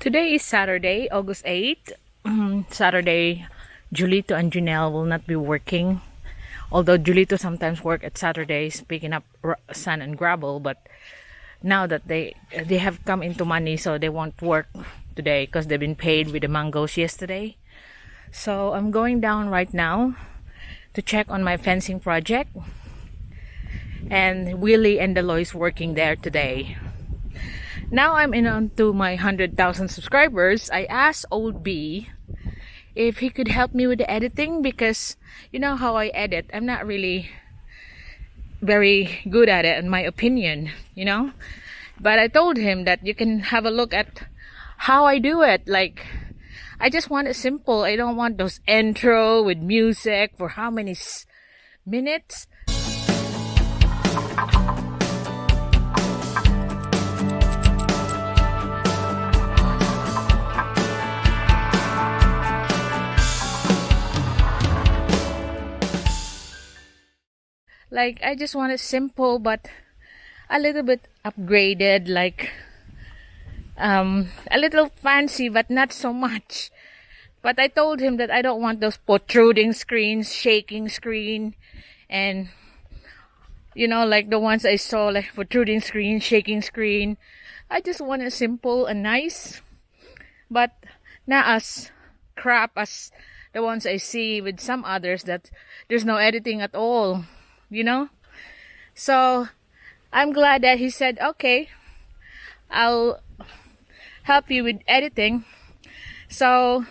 Today is Saturday, August 8th. Saturday, Julito and Junelle will not be working. Although Julito sometimes work at Saturdays picking up sand and gravel, but now that they have come into money, so they won't work today because they've been paid with the mangoes yesterday. So I'm going down right now to check on my fencing project. And Willie and Deloy's working there today. Now I'm in on to my 100,000 subscribers. I asked Old B if he could help me with the editing, because you know how I edit. I'm not really very good at it, in my opinion, you know. But I told him that you can have a look at how I do it. Like, I just want it simple. I don't want those intro with music for how many minutes. Like, I just want it simple, but a little bit upgraded, like a little fancy, but not so much. But I told him that I don't want those protruding screens, shaking screen, and you know, like the ones I saw, like protruding screen, shaking screen. I just want it simple and nice, but not as crap as the ones I see with some others that there's no editing at all, you know. So I'm glad that he said, okay, I'll help you with editing. So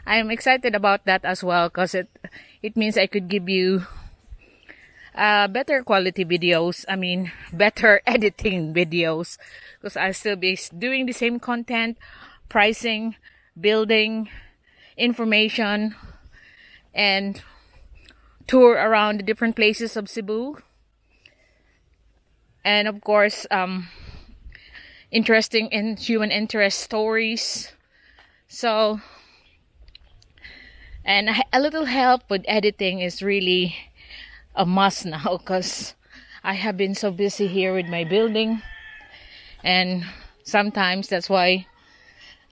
I'm excited about that as well, because it means I could give you better quality videos. I mean, better editing videos, because I'll still be doing the same content, pricing, building, information, and tour around the different places of Cebu. And of course, interesting and human interest stories. So, and a little help with editing is really a must now, because I have been so busy here with my building, and sometimes that's why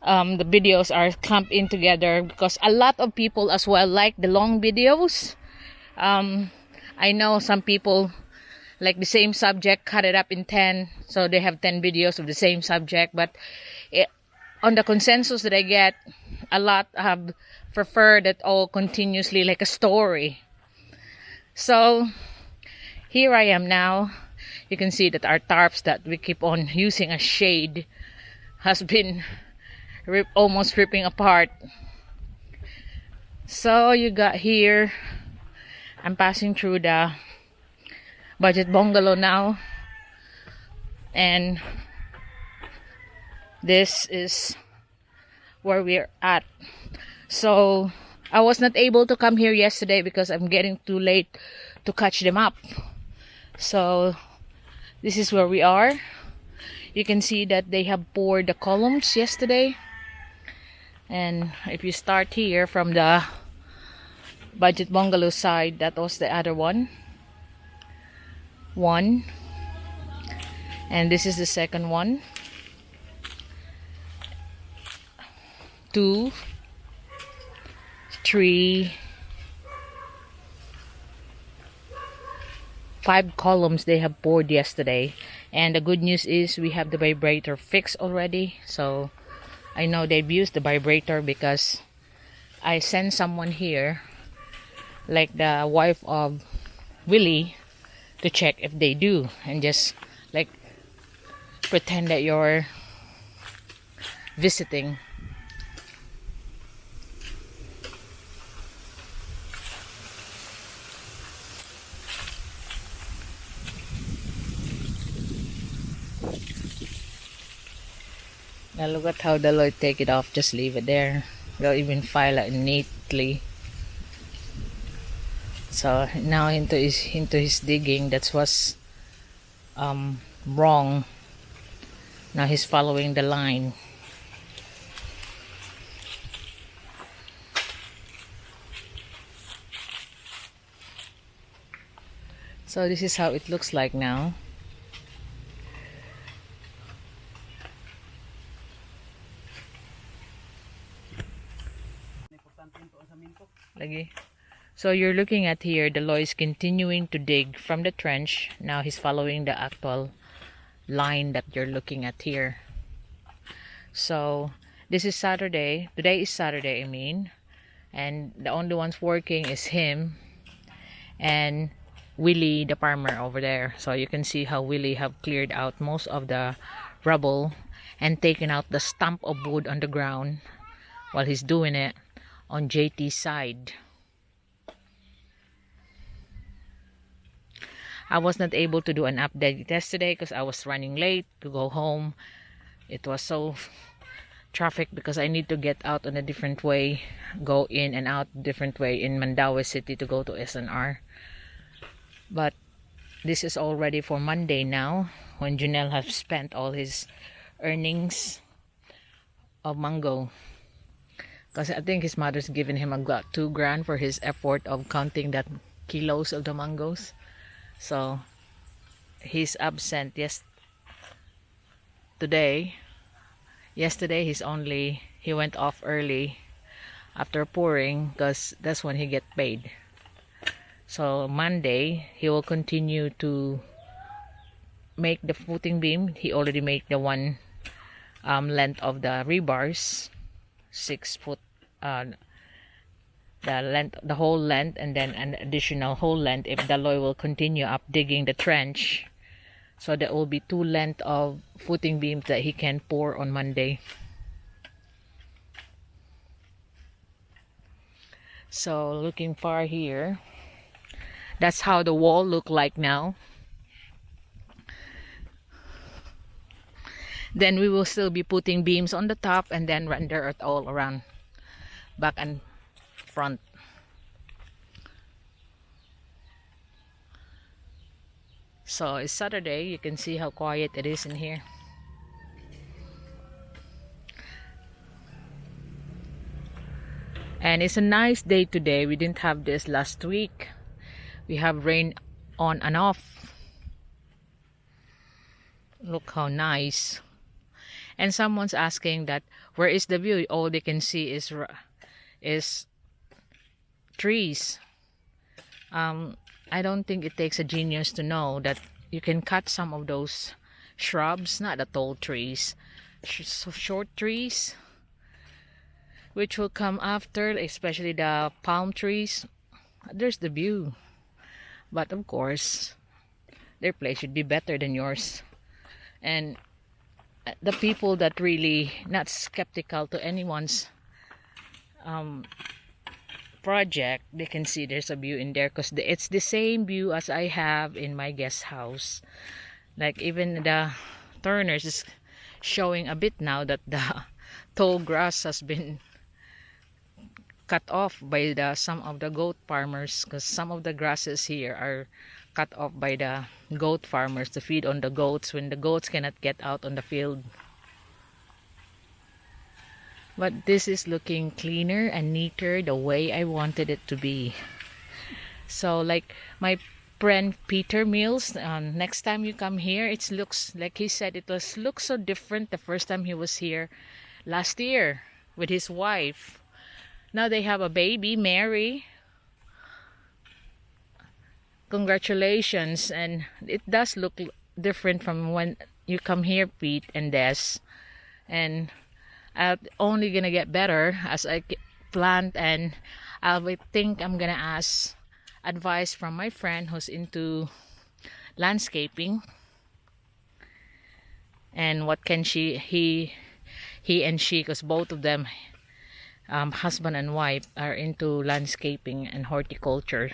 the videos are clumped in together, because a lot of people as well like the long videos. I know some people like the same subject, cut it up in 10, so they have 10 videos of the same subject. But on the consensus that I get, a lot have preferred it all continuously, like a story. So here I am now. You can see that our tarps that we keep on using as shade has been almost ripping apart. So you got here, I'm passing through the budget bungalow now, and this is where we're at. So I was not able to come here yesterday because I'm getting too late to catch them up. So this is where we are. You can see that they have poured the columns yesterday, and if you start here from the budget bungalow side, that was the other one, and this is the second one, 2, 3, 5 columns they have poured yesterday. And the good news is we have the vibrator fixed already, so I know they've used the vibrator, because I sent someone here, like the wife of Willie, to check if they do, and just like pretend that you're visiting. Now look at how Deloy take it off, just leave it there. They'll even file it neatly. So now into his digging, that's what's wrong. Now he's following the line. So this is how it looks like now. lagi. So you're looking at here, the Loy is continuing to dig from the trench. Now he's following the actual line that you're looking at here. So this is Saturday. Today is Saturday, I mean. And the only ones working is him and Willie, the farmer over there. So you can see how Willie have cleared out most of the rubble and taken out the stump of wood on the ground while he's doing it on JT's side. I was not able to do an update yesterday because I was running late to go home. It was so traffic because I need to get out on a different way, go in and out different way in Mandaue City to go to SNR. But this is all ready for Monday now, when Junel has spent all his earnings of mango. Because I think his mother's given him about 2 grand for his effort of counting that kilos of the mangoes. So he's absent today. Yesterday he went off early after pouring because that's when he get paid. So Monday he will continue to make the footing beam. He already made the one length of the rebars, 6 foot, the whole length, and then an additional whole length if the Loy will continue up digging the trench. So there will be 2 length of footing beams that he can pour on Monday. So looking far here, that's how the wall look like now. Then we will still be putting beams on the top and then render it all around, back and front. So it's Saturday. You can see how quiet it is in here. And it's a nice day today. We didn't have this last week. We have rain on and off. Look how nice. And someone's asking that where is the view? All they can see is trees. I don't think it takes a genius to know that you can cut some of those shrubs, not the tall trees, so short trees, which will come after, especially the palm trees. There's the view. But of course, their place should be better than yours. And the people that really not skeptical to anyone's project, they can see there's a view in there because it's the same view as I have in my guest house. Like even the Turners is showing a bit now that the tall grass has been cut off by some of the goat farmers, because some of the grasses here are cut off by the goat farmers to feed on the goats when the goats cannot get out on the field. But this is looking cleaner and neater the way I wanted it to be. So like my friend Peter Mills, next time you come here, it looks like he said looks so different the first time he was here last year with his wife. Now they have a baby, Mary. Congratulations. And it does look different from when you come here, Pete and Des. And I'm only gonna get better as I plant, and I think I'm gonna ask advice from my friend who's into landscaping. And what can he and she, because both of them, husband and wife, are into landscaping and horticulture.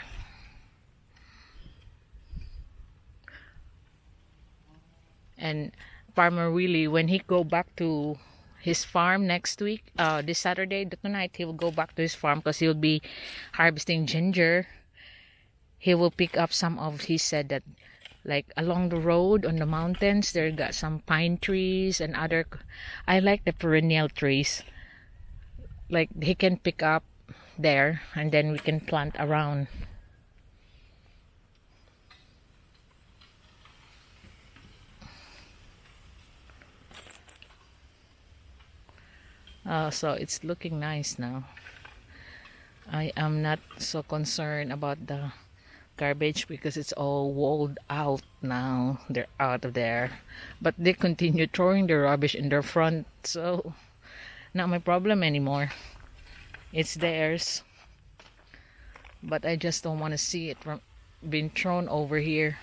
And Farmer Willie, when he go back to his farm next week, this Saturday, tonight, he will go back to his farm because he'll be harvesting ginger. He will pick up some of, he said that like along the road on the mountains, there got some pine trees and other, I like the perennial trees. Like he can pick up there and then we can plant around. So it's looking nice now. I am not so concerned about the garbage because it's all walled out now. They're out of there. But they continue throwing the rubbish in their front, so not my problem anymore. It's theirs. But I just don't want to see it from being thrown over here.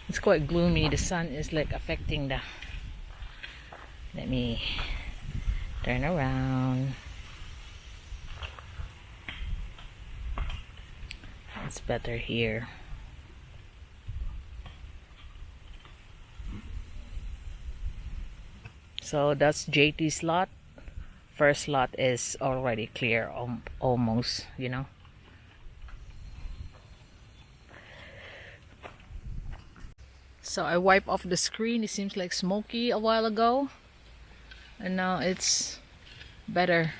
It's quite gloomy. The sun is like affecting the... Let me turn around. It's better here. So that's JT's lot. First lot is already clear, almost, you know. So I wipe off the screen. It seems like smoky a while ago, and now it's better.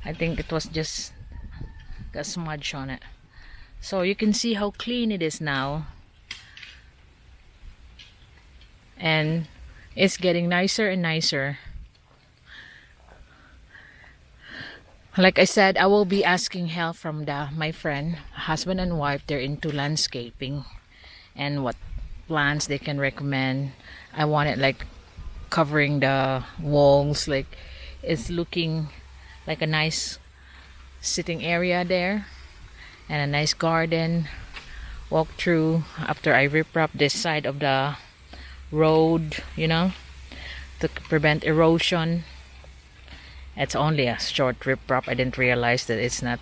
I think it was just got smudge on it. So you can see how clean it is now, and it's getting nicer and nicer. Like I said, I will be asking help from my friend, husband and wife. They're into landscaping and what plants they can recommend. I want it like covering the walls, like it's looking like a nice sitting area there and a nice garden. Walk through after I rip up this side of the road, you know, to prevent erosion. It's only a short rip up. I didn't realize that it's not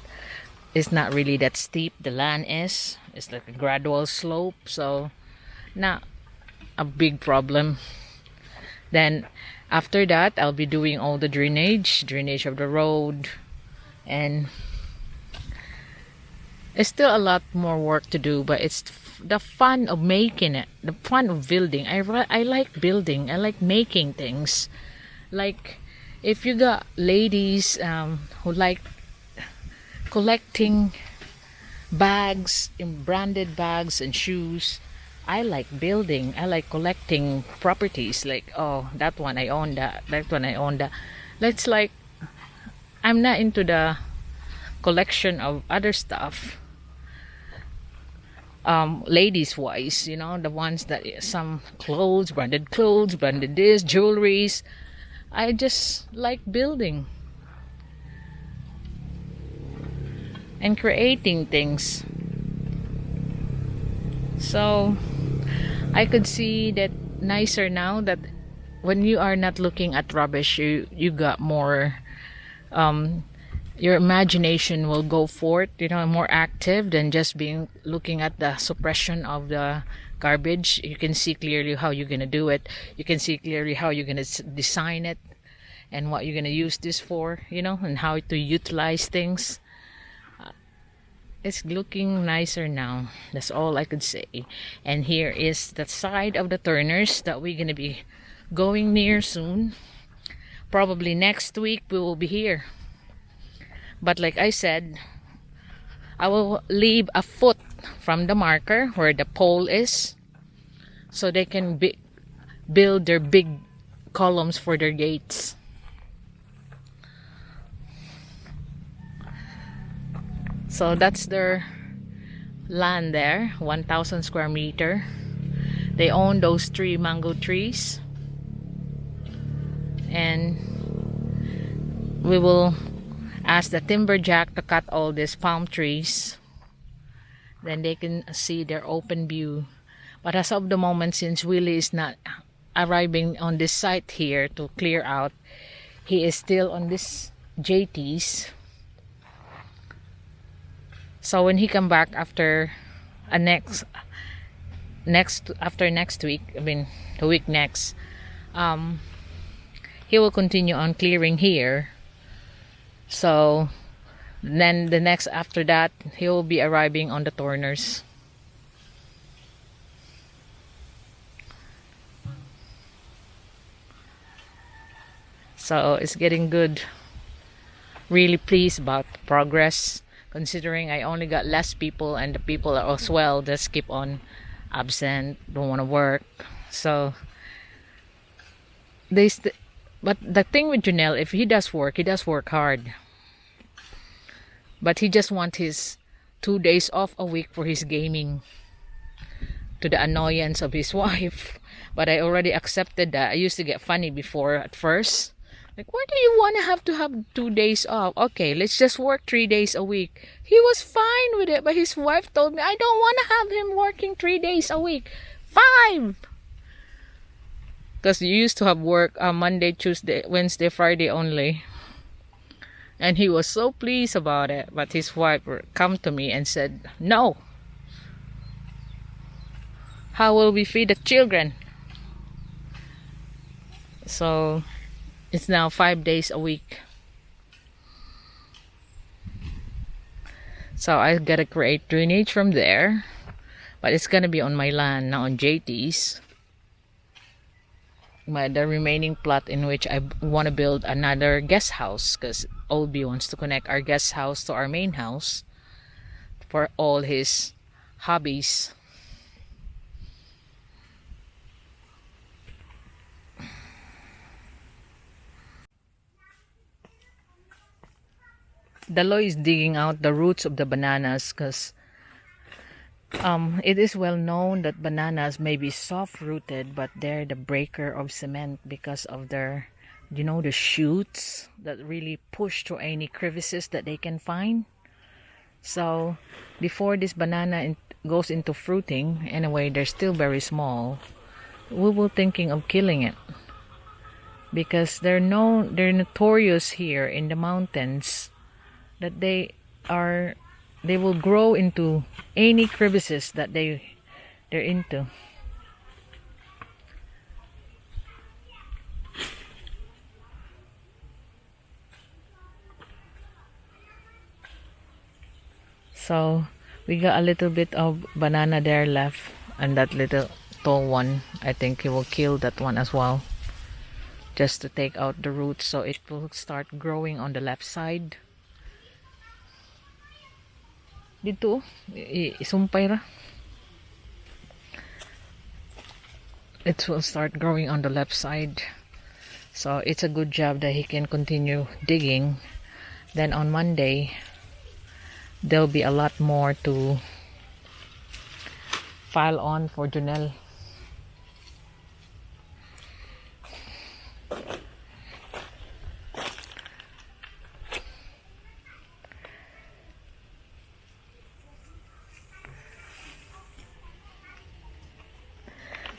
really that steep. The land is, it's like a gradual slope, so not a big problem. Then after that, I'll be doing all the drainage of the road, and it's still a lot more work to do, but it's the fun of making it, the fun of building. I like building. I like making things. Like if you got ladies who like collecting bags, in branded bags and shoes, I like building. I like collecting properties. Like, oh, that one I own that one I own that. That's like, I'm not into the collection of other stuff. Ladies wise, you know, the ones that some clothes, branded this, jewelries. I just like building and creating things. So I could see that nicer now, that when you are not looking at rubbish, you got more, your imagination will go forth, you know, more active than just being looking at the suppression of the garbage. You can see clearly how you're gonna do it. You can see clearly how you're gonna design it and what you're gonna use this for, you know, and how to utilize things. It's looking nicer now. That's all I could say. And here is the side of the turners that we're gonna be going near soon. Probably next week we will be here. But like I said, I will leave a foot from the marker where the pole is, so they can build their big columns for their gates. So that's their land there, 1,000 square meter. They own those 3 mango trees, and we will ask the timberjack to cut all these palm trees. Then they can see their open view. But as of the moment, since Willie is not arriving on this site here to clear out, he is still on this JT's. So when he come back after next week, I mean the week next, he will continue on clearing here. So then the next after that, he will be arriving on the turners. So it's getting good. Really pleased about the progress, considering I only got less people and the people are as well just keep on absent, don't want to work. So but the thing with Junel, if he does work hard, but he just wants his 2 days off a week for his gaming, to the annoyance of his wife. But I already accepted that. I used to get funny before at first. Like, why do you want to have 2 days off? Okay, let's just work 3 days a week. He was fine with it, but his wife told me, I don't want to have him working 3 days a week. 5! Because you used to have work Monday, Tuesday, Wednesday, Friday only. And he was so pleased about it. But his wife come to me and said, no. How will we feed the children? So it's now 5 days a week. So I gotta create drainage from there. But it's gonna be on my land, not on JT's. The remaining plot in which I want to build another guest house, because Olby wants to connect our guest house to our main house for all his hobbies. Dalo is digging out the roots of the bananas because it is well known that bananas may be soft-rooted, but they're the breaker of cement because of their, the shoots that really push through any crevices that they can find. So before this banana goes into fruiting, anyway, they're still very small, we were thinking of killing it because they're notorious here in the mountains that they will grow into any crevices that they're into. So we got a little bit of banana there left, and that little tall one, I think he will kill that one as well, just to take out the roots so it will start growing on the left side. Dito isumpay ra. It will start growing on the left side, so it's a good job that he can continue digging. Then on Monday there'll be a lot more to file on for Junel.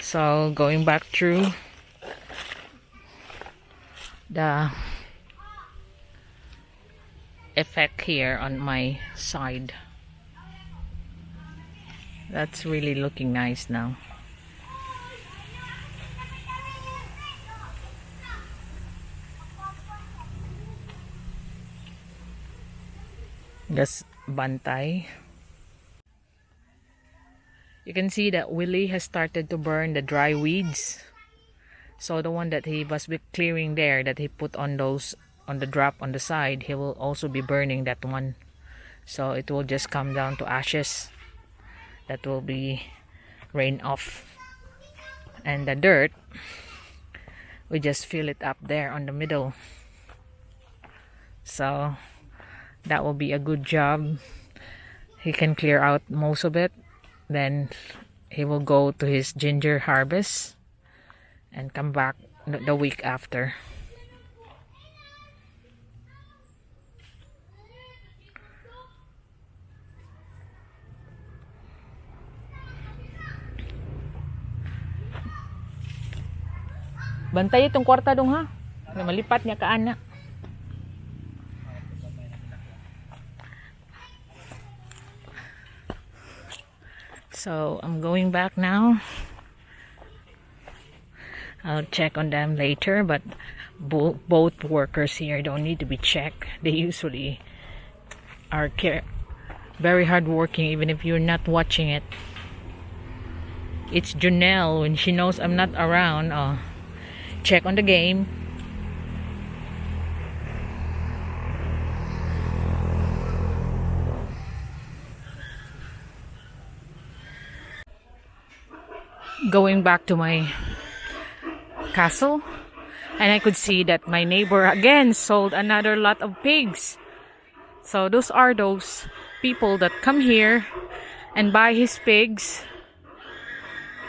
So going back through the effect here on my side, that's really looking nice now. Just bantay. You can see that Willie has started to burn the dry weeds. So the one that he was clearing there, that he put on those on the drop on the side, he will also be burning that one. So it will just come down to ashes that will be rained off. And the dirt, we just fill it up there on the middle. So that will be a good job. He can clear out most of it. Then he will go to his ginger harvest and come back the week after. Bantay itong kwarta dong ha. Malipat niya ka anak. So I'm going back now. I'll check on them later, but both workers here don't need to be checked. They usually are very hardworking, even if you're not watching it. It's Junelle, when she knows I'm not around, check on the game. going back to my castle, and I could see that my neighbor again sold another lot of pigs. So those are those people that come here and buy his pigs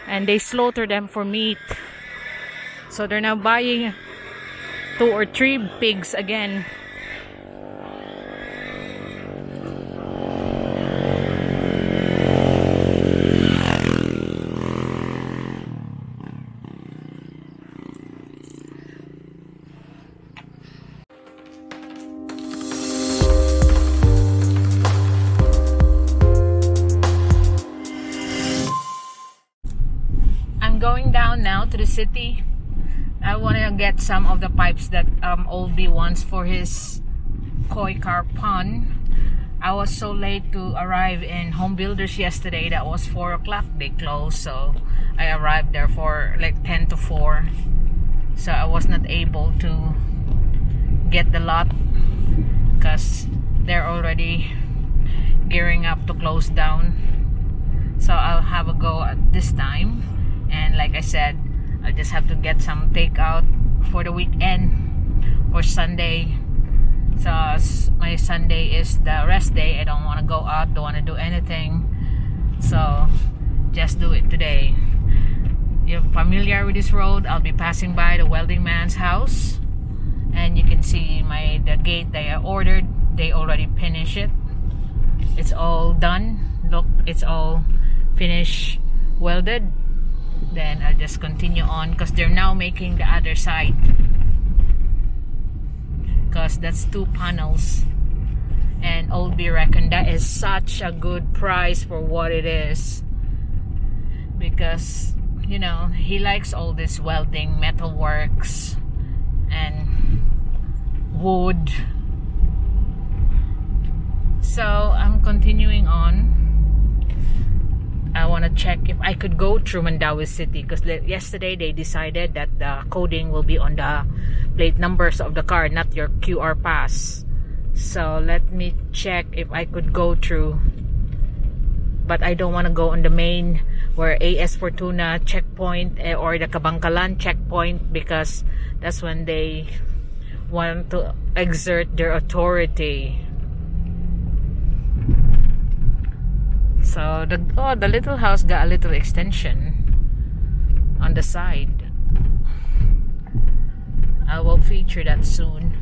and they slaughter them for meat. So they're now buying 2 or 3 pigs again. Going down now to the city. I want to get some of the pipes that Old B wants for his koi carp pond. I was so late to arrive in Home Builders yesterday. That was 4 o'clock. They closed, so I arrived there for like 10 to 4. So I was not able to get the lot because they're already gearing up to close down. So I'll have a go at this time. And like I said, I just have to get some takeout for the weekend, for Sunday. So my Sunday is the rest day. I don't want to go out, don't want to do anything. So just do it today. You're familiar with this road. I'll be passing by the welding man's house. And you can see the gate that I ordered. They already finished it. It's all done. Look, it's all finished, welded. Then I'll just continue on because they're now making the other side, because that's 2 panels, and Old B reckon that is such a good price for what it is, because you know he likes all this welding, metal works and wood. So I'm continuing on. I want to check if I could go through Mandawi City, because yesterday they decided that the coding will be on the plate numbers of the car, not your QR pass. So let me check if I could go through, but I don't want to go on the main where AS Fortuna checkpoint or the Kabangkalan checkpoint, because that's when they want to exert their authority. So the little house got a little extension on the side. I will feature that soon.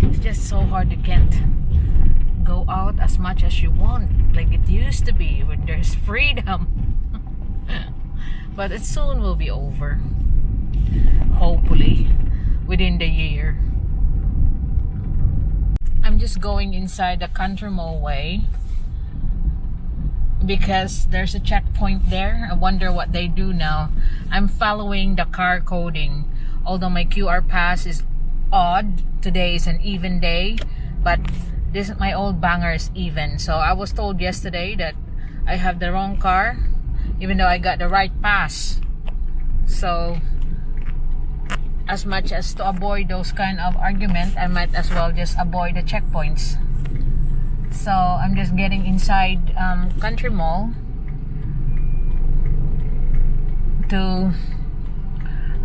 It's just so hard. You can't go out as much as you want like it used to be when there's freedom. But it soon will be over, hopefully within the year. I'm just going inside the Country Mall way because there's a checkpoint there. I wonder what they do now. I'm following the car coding. Although my QR pass is odd, today is an even day, but this my old banger is even. So I was told yesterday that I have the wrong car, even though I got the right pass. So as much as to avoid those kind of argument, I might as well just avoid the checkpoints. So I'm just getting inside Country Mall to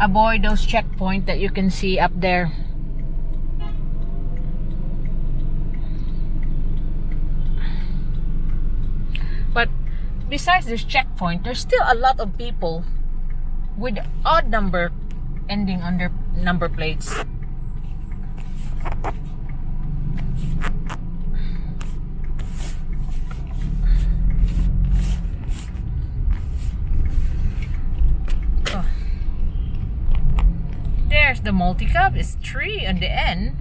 avoid those checkpoints that you can see up there. But besides this checkpoint, there's still a lot of people with odd number ending on their number plates. Oh. There's the multi-cab. It's 3 on the end.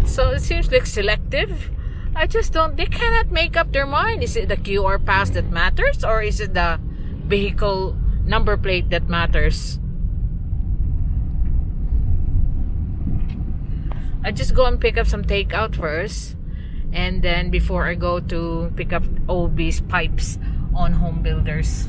So it seems like selective. I just don't, they cannot make up their mind. Is it the QR pass that matters, or is it the vehicle number plate that matters? I just go and pick up some takeout first, and then before I go to pick up OB's pipes on Home Builders.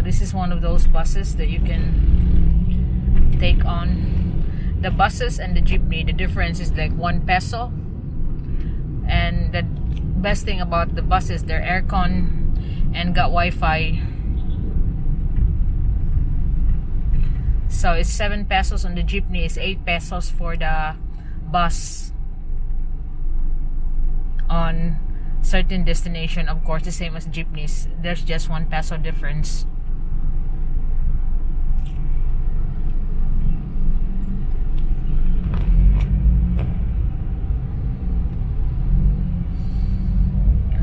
this is one of those buses that you can take on. The buses and the jeepney, the difference is like 1 peso. And the best thing about the buses, they're aircon and got Wi-Fi. So it's 7 pesos on the jeepney, it's 8 pesos for the bus on certain destination. Of course, the same as jeepneys. There's just 1 peso difference.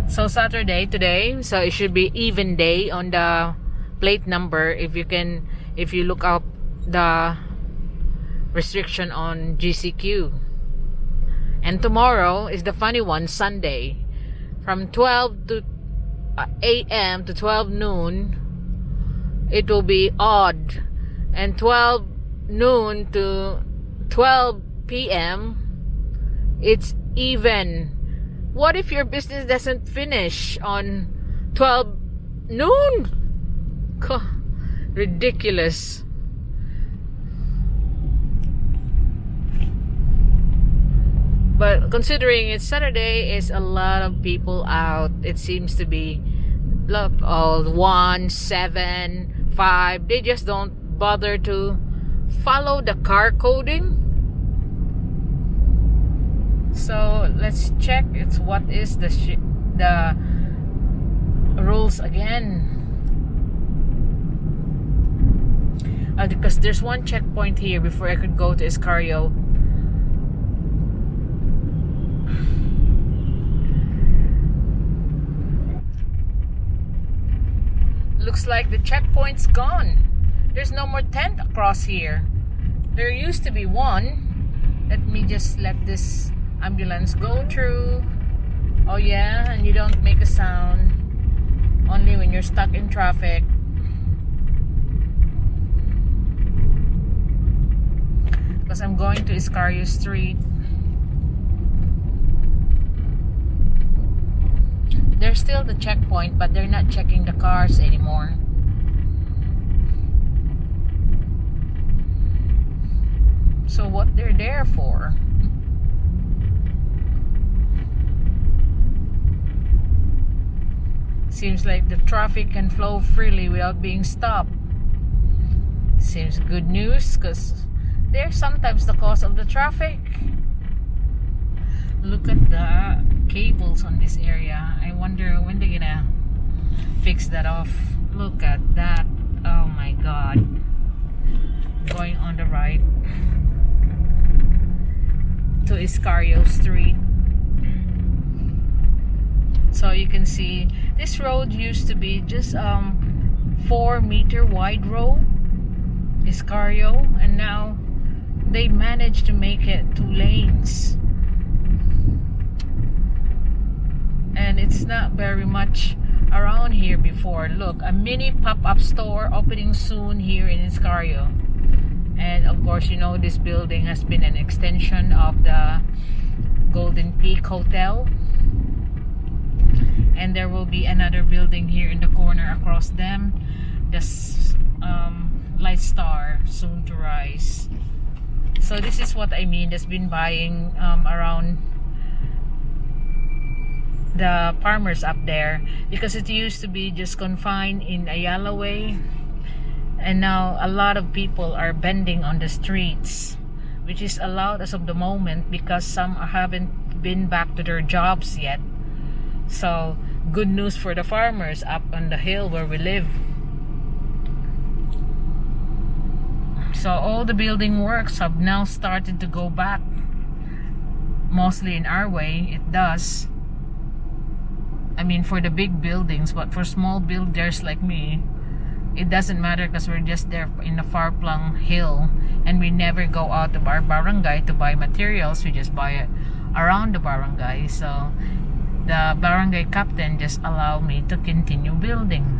So Saturday today, so it should be even day on the plate number. If you look up the restriction on GCQ. And tomorrow is the funny one, Sunday, from 12 to 8 a.m. to 12 noon it will be odd, and 12 noon to 12 p.m. it's even. What if your business doesn't finish on 12 noon? Ridiculous. But considering it's Saturday, is a lot of people out. It seems to be, look, all 1, 7, 5. They just don't bother to follow the car coding. So let's check. It's what is the rules again. Because there's one checkpoint here before I could go to Escario. Looks like the checkpoint's gone. There's no more tent across here. There used to be one. Let me just let this ambulance go through. Oh yeah, and you don't make a sound. Only when you're stuck in traffic. Because I'm going to Escario Street. There's still the checkpoint, but they're not checking the cars anymore. So what they're there for? Seems like the traffic can flow freely without being stopped. Seems good news, because they're sometimes the cause of the traffic. Look at the cables on this area. I wonder when they're gonna fix that off. Look at that. Oh my god. Going on the right to Escario Street. So you can see this road used to be just 4-meter wide road, Escario, and now they managed to make it 2 lanes. And it's not very much around here before. Look, a mini pop-up store opening soon here in Escario. And of course, you know, this building has been an extension of the Golden Peak Hotel. And there will be another building here in the corner across them. The Light Star, soon to rise. So this is what I mean. That's been buying around the farmers up there, because it used to be just confined in Ayala Way, and now a lot of people are bending on the streets, which is allowed as of the moment because some haven't been back to their jobs yet. So good news for the farmers up on the hill where we live. So all the building works have now started to go back, mostly in our way. It does. I mean, for the big buildings, but for small builders like me, it doesn't matter because we're just there in the far-flung hill, and we never go out of our barangay to buy materials. We just buy it around the barangay. So the barangay captain just allowed me to continue building.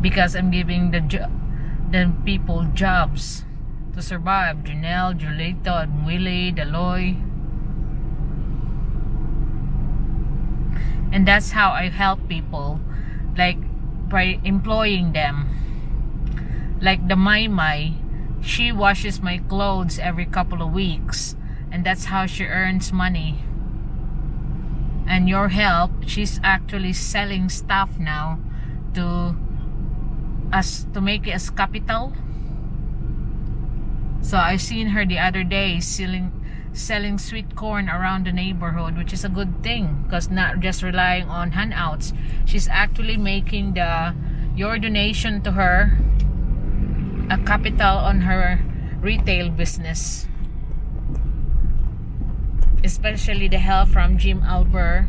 Because I'm giving the people jobs to survive. Junel, Julito, and Willie, Deloy. And that's how I help people, like by employing them. Like the Mai, she washes my clothes every couple of weeks, and that's how she earns money. And your help, she's actually selling stuff now to make it as capital. So I seen her the other day selling sweet corn around the neighborhood, which is a good thing, because not just relying on handouts. She's actually making your donation to her a capital on her retail business. Especially the help from Jim Albert,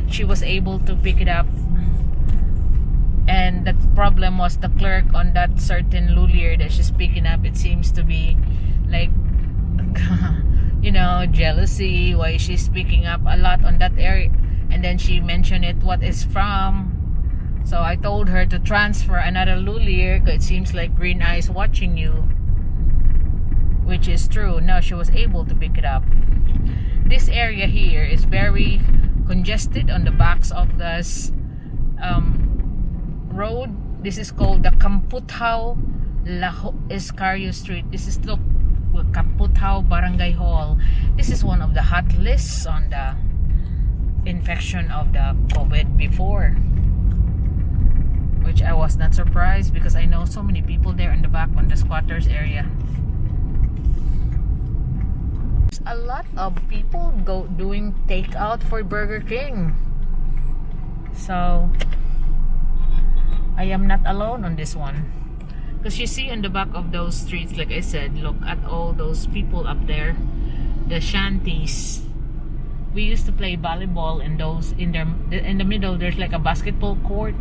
she was able to pick it up. And the problem was the clerk on that certain lulier that she's picking up. It seems to be like jealousy, why she's picking up a lot on that area. And then she mentioned what it's from. So I told her to transfer another lulier, because it seems like Green Eye is watching you, which is true. Now she was able to pick it up. This area here is very congested on the backs of this road. This is called the Camputao Escario Street. This is the Camputao Barangay Hall. This is one of the hot lists on the infection of the COVID before, which I was not surprised, because I know so many people there in the back on the squatters area. A lot of people doing takeout for Burger King, so I am not alone on this one. Because you see on the back of those streets, like I said, look at all those people up there, the shanties. We used to play volleyball in those. In the middle, there's like a basketball court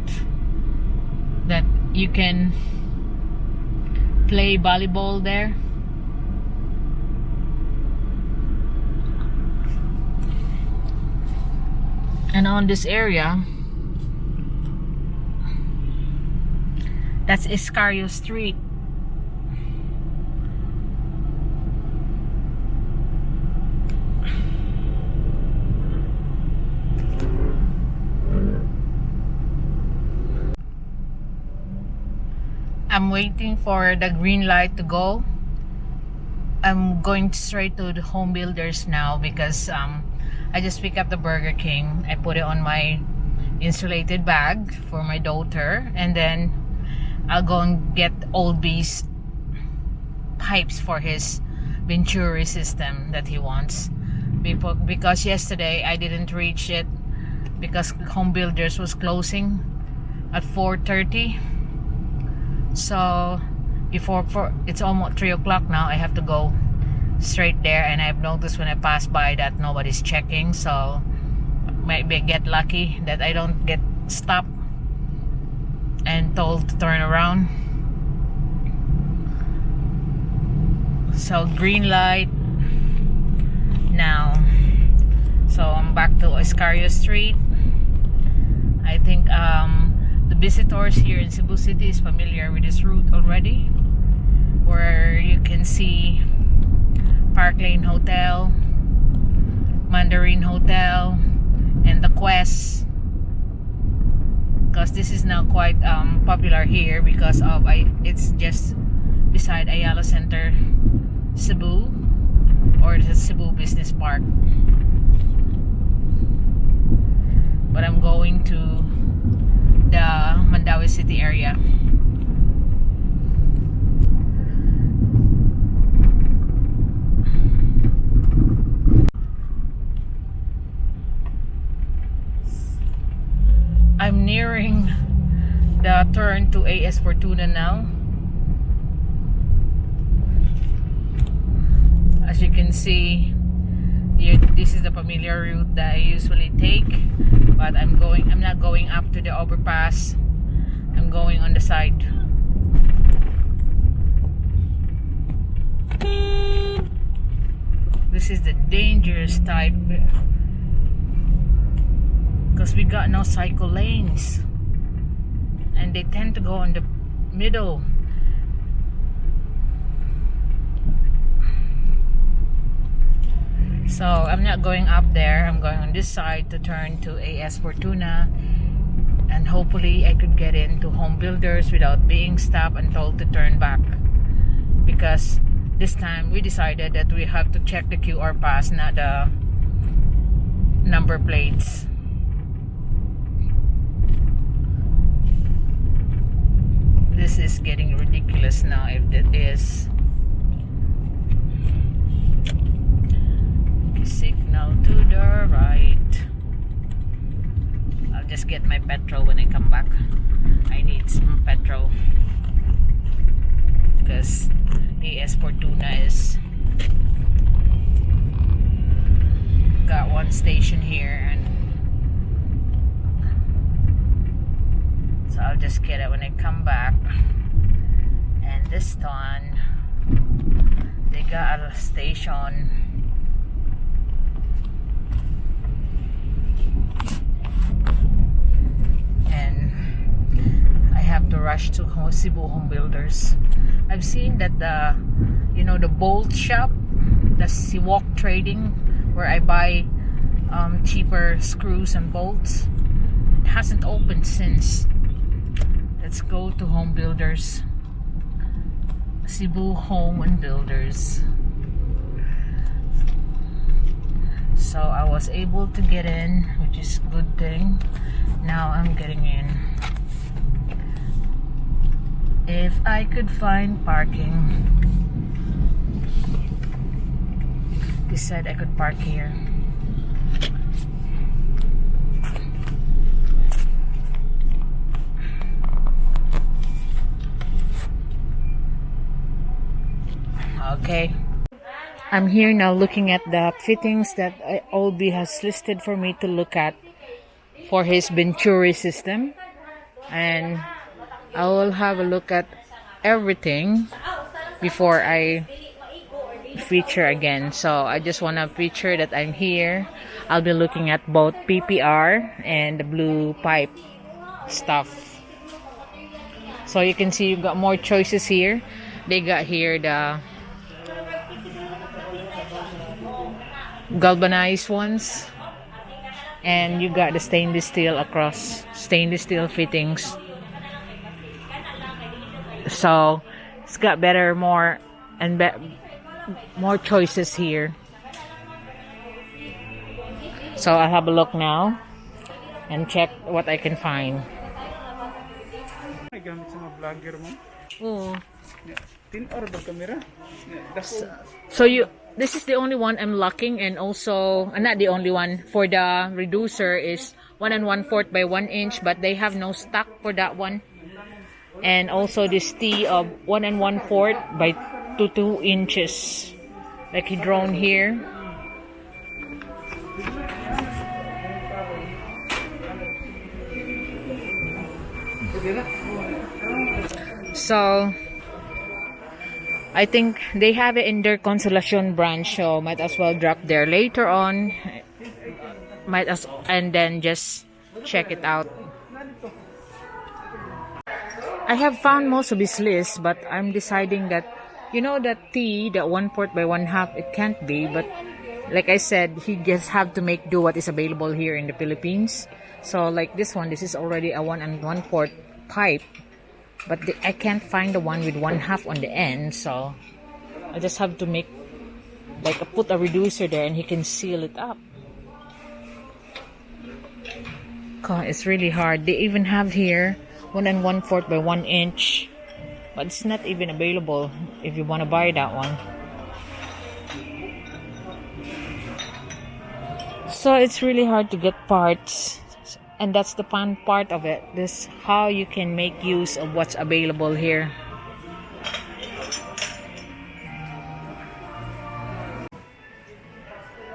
that you can play volleyball there. And on this area, that's Escario Street. I'm waiting for the green light to go. I'm going straight to the home builders now, because I just picked up the Burger King. I put it on my insulated bag for my daughter, and then I'll go and get Old B's pipes for his Venturi system that he wants. Because yesterday I didn't reach it because home builders was closing at 4:30. So it's almost 3 o'clock now. I have to go straight there, and I've noticed when I pass by that nobody's checking, so maybe get lucky that I don't get stopped and told to turn around. So green light now, so I'm back to Escario Street. I think the visitors here in Cebu City is familiar with this route already, where you can see Park Lane Hotel, Mandarin Hotel, and the Quest, because this is now quite popular here because of it's just beside Ayala Center, Cebu, or the Cebu Business Park. But I'm going to the Mandaue City area. I'm nearing the turn to AS Fortuna now. As you can see, this is the familiar route that I usually take, but I'm not going up to the overpass. I'm going on the side. This is the dangerous type, because we got no cycle lanes, and they tend to go in the middle. So So I'm not going up there. I'm going on this side to turn to AS Fortuna, and hopefully I could get into Home Builders without being stopped and told to turn back, because this time we decided that we have to check the QR pass, not the number plates. This is getting ridiculous now if that is. Signal to the right. I'll just get my petrol when I come back. I need some petrol because AS Fortuna is got one station here, and so I'll just get it when I come back. And this one, they got a station. To rush to Cebu Home Builders. I've seen that the bolt shop, the Siwok Trading, where I buy cheaper screws and bolts, it hasn't opened since. Let's go to Home Builders, Cebu Home and Builders. So I was able to get in, which is a good thing. Now I'm getting in. If I could find parking. They said I could park here. Okay. I'm here now looking at the fittings that Olby has listed for me to look at for his Venturi system. And I will have a look at everything before I feature again. So I just want to feature that I'm here. I'll be looking at both PPR and the blue pipe stuff. So you can see you've got more choices here. They got here the galvanized ones, and you got the stainless steel fittings. So it's got better, more choices here. So I'll have a look now and check what I can find. Oh. So this is the only one I'm locking, and also not the only one. For the reducer is 1 1/4 by 1 inch, but they have no stock for that one. And also this T of 1 1/4 by 2 inches, like he drawn here. So I think they have it in their Consolacion branch, so might as well drop there later on. And then just check it out. I have found most of his list, but I'm deciding that, that T, that 1/4 by 1/2, it can't be. But like I said, he just have to make do what is available here in the Philippines. So like this one, this is already a 1 1/4 pipe, but I can't find the one with 1/2 on the end. So I just have to make, put a reducer there, and he can seal it up. God, it's really hard. They even have here 1 1/4 by 1 inch, but it's not even available if you want to buy that one. So it's really hard to get parts, and that's the fun part of it. This how you can make use of what's available here.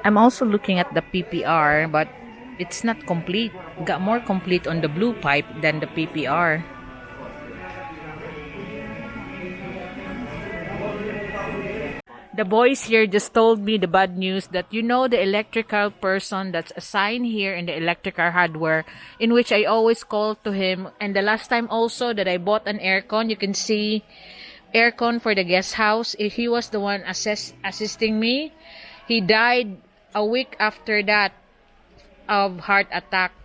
I'm also looking at the PPR, but it's not complete. Got more complete on the blue pipe than the PPR. The boys here just told me the bad news that the electrical person that's assigned here in the electrical hardware, in which I always call to him. And the last time also that I bought an aircon, you can see aircon for the guest house. He was the one assisting me. He died a week after that of heart attack.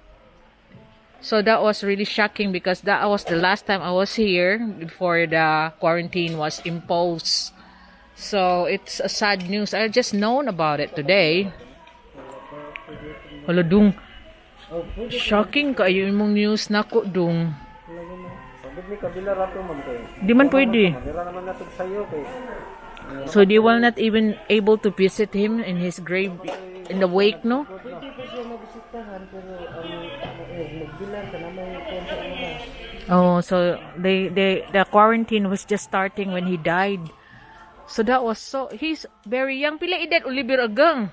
So that was really shocking because that was the last time I was here before the quarantine was imposed. So it's a sad news. I just known about it today. Wala dung. Shocking kayo yung news na ko dung. Di man pwede. So they will not even able to visit him in his grave in the wake, no? Oh, so the quarantine was just starting when he died. So that was he's very young. Pila edad Oliver Agang?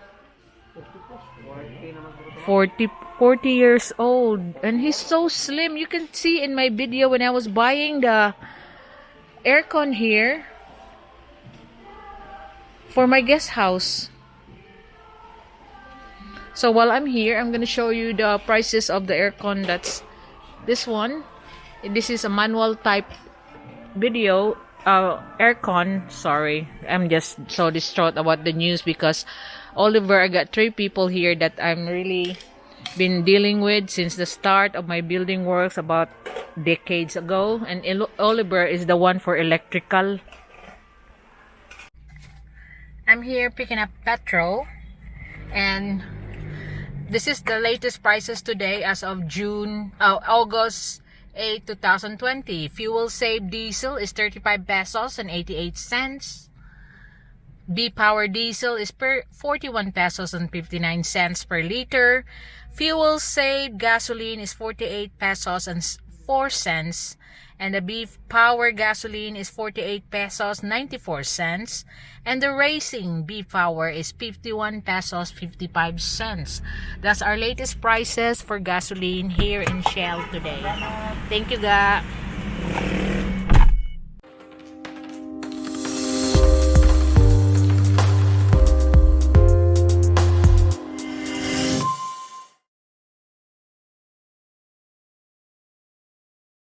40 years old, and he's so slim. You can see in my video when I was buying the aircon here for my guest house. So while I'm here, I'm gonna show you the prices of the aircon. That's this one. This is a manual type video aircon. Sorry, I'm just so distraught about the news because Oliver, I got 3 people here that I'm really been dealing with since the start of my building works about decades ago, and Oliver is the one for electrical. I'm here picking up petrol, and this is the latest prices today as of August 8, 2020. Fuel saved diesel is 35 pesos and 88 cents. B-Power diesel is 41 pesos and 59 cents per liter. Fuel saved gasoline is 48 pesos and 4 cents. And the B-Power gasoline is 48 pesos 94 cents. And the Racing B-Power is 51 pesos 55 cents. That's our latest prices for gasoline here in Shell today. Thank you, ga.